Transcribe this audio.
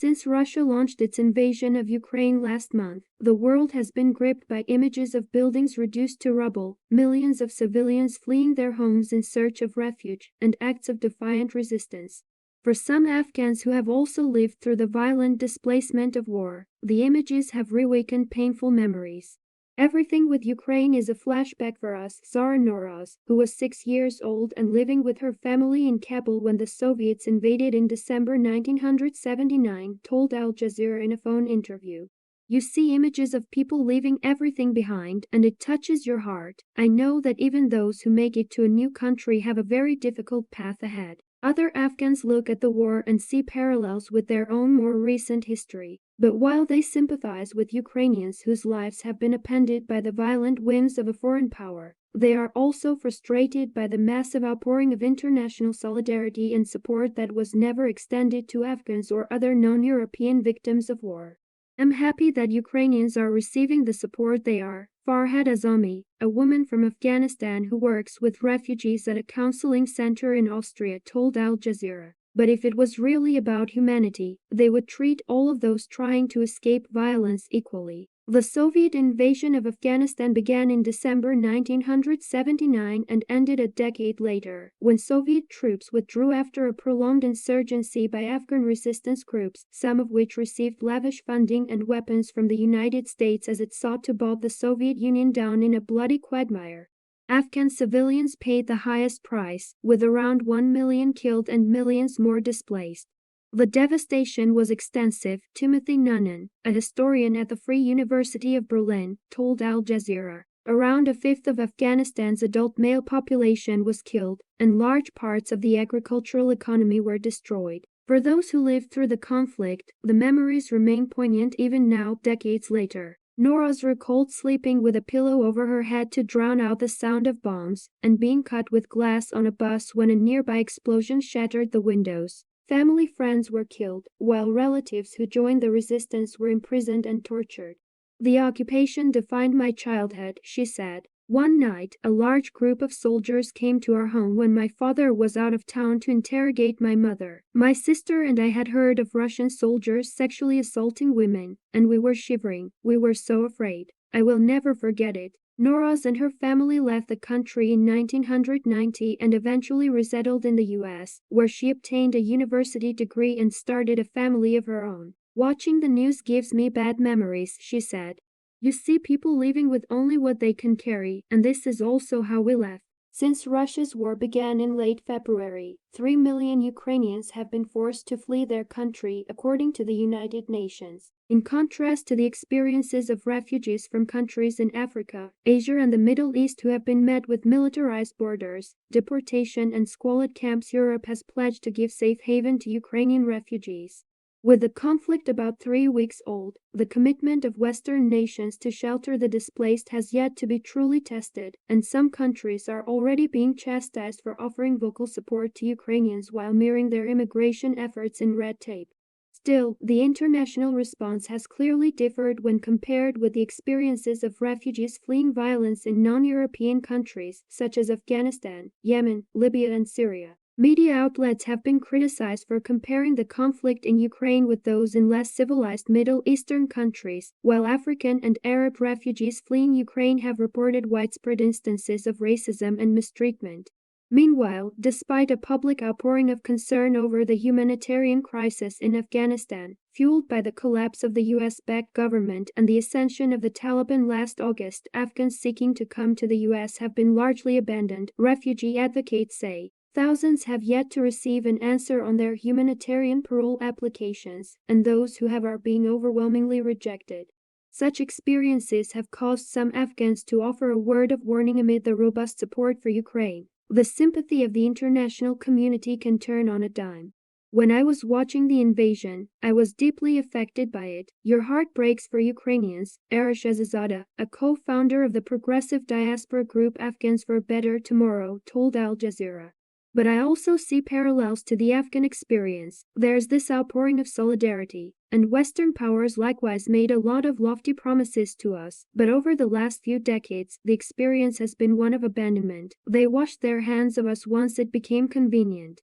Since Russia launched its invasion of Ukraine last month, the world has been gripped by images of buildings reduced to rubble, millions of civilians fleeing their homes in search of refuge, and acts of defiant resistance. For some Afghans who have also lived through the violent displacement of war, the images have reawakened painful memories. Everything with Ukraine is a flashback for us, Zara Noraz, who was 6 years old and living with her family in Kabul when the Soviets invaded in December 1979, told Al Jazeera in a phone interview. You see images of people leaving everything behind, and it touches your heart. I know that even those who make it to a new country have a very difficult path ahead. Other Afghans look at the war and see parallels with their own more recent history. But while they sympathize with Ukrainians whose lives have been upended by the violent whims of a foreign power, they are also frustrated by the massive outpouring of international solidarity and support that was never extended to Afghans or other non-European victims of war. I'm happy that Ukrainians are receiving the support they are, Farhad Azami, a woman from Afghanistan who works with refugees at a counseling center in Austria, told Al Jazeera. But if it was really about humanity, they would treat all of those trying to escape violence equally. The Soviet invasion of Afghanistan began in December 1979 and ended a decade later, when Soviet troops withdrew after a prolonged insurgency by Afghan resistance groups, some of which received lavish funding and weapons from the United States as it sought to bog the Soviet Union down in a bloody quagmire. Afghan civilians paid the highest price, with around 1 million killed and millions more displaced. The devastation was extensive, Timothy Nunnan, a historian at the Free University of Berlin, told Al Jazeera. Around a fifth of Afghanistan's adult male population was killed, and large parts of the agricultural economy were destroyed. For those who lived through the conflict, the memories remain poignant even now, decades later. Noraz recalled sleeping with a pillow over her head to drown out the sound of bombs, and being cut with glass on a bus when a nearby explosion shattered the windows. Family friends were killed, while relatives who joined the resistance were imprisoned and tortured. The occupation defined my childhood, she said. One night, a large group of soldiers came to our home when my father was out of town to interrogate my mother. My sister and I had heard of Russian soldiers sexually assaulting women, and we were shivering. We were so afraid. I will never forget it. Noraz and her family left the country in 1990 and eventually resettled in the US, where she obtained a university degree and started a family of her own. Watching the news gives me bad memories, she said. You see people leaving with only what they can carry, and this is also how we left. Since Russia's war began in late February, 3 million Ukrainians have been forced to flee their country, according to the United Nations. In contrast to the experiences of refugees from countries in Africa, Asia and the Middle East who have been met with militarized borders, deportation and squalid camps, Europe has pledged to give safe haven to Ukrainian refugees. With the conflict about 3 weeks old, the commitment of Western nations to shelter the displaced has yet to be truly tested, and some countries are already being chastised for offering vocal support to Ukrainians while mirroring their immigration efforts in red tape. Still, the international response has clearly differed when compared with the experiences of refugees fleeing violence in non-European countries such as Afghanistan, Yemen, Libya and Syria. Media outlets have been criticized for comparing the conflict in Ukraine with those in less civilized Middle Eastern countries, while African and Arab refugees fleeing Ukraine have reported widespread instances of racism and mistreatment. Meanwhile, despite a public outpouring of concern over the humanitarian crisis in Afghanistan, fueled by the collapse of the US-backed government and the ascension of the Taliban last August, Afghans seeking to come to the US have been largely abandoned, refugee advocates say. Thousands have yet to receive an answer on their humanitarian parole applications, and those who have are being overwhelmingly rejected. Such experiences have caused some Afghans to offer a word of warning amid the robust support for Ukraine. The sympathy of the international community can turn on a dime. When I was watching the invasion, I was deeply affected by it. Your heart breaks for Ukrainians, Arash Azizadeh, a co-founder of the progressive diaspora group Afghans for a Better Tomorrow, told Al Jazeera. But I also see parallels to the Afghan experience. There's this outpouring of solidarity, and Western powers likewise made a lot of lofty promises to us, but over the last few decades, the experience has been one of abandonment. They washed their hands of us once it became convenient.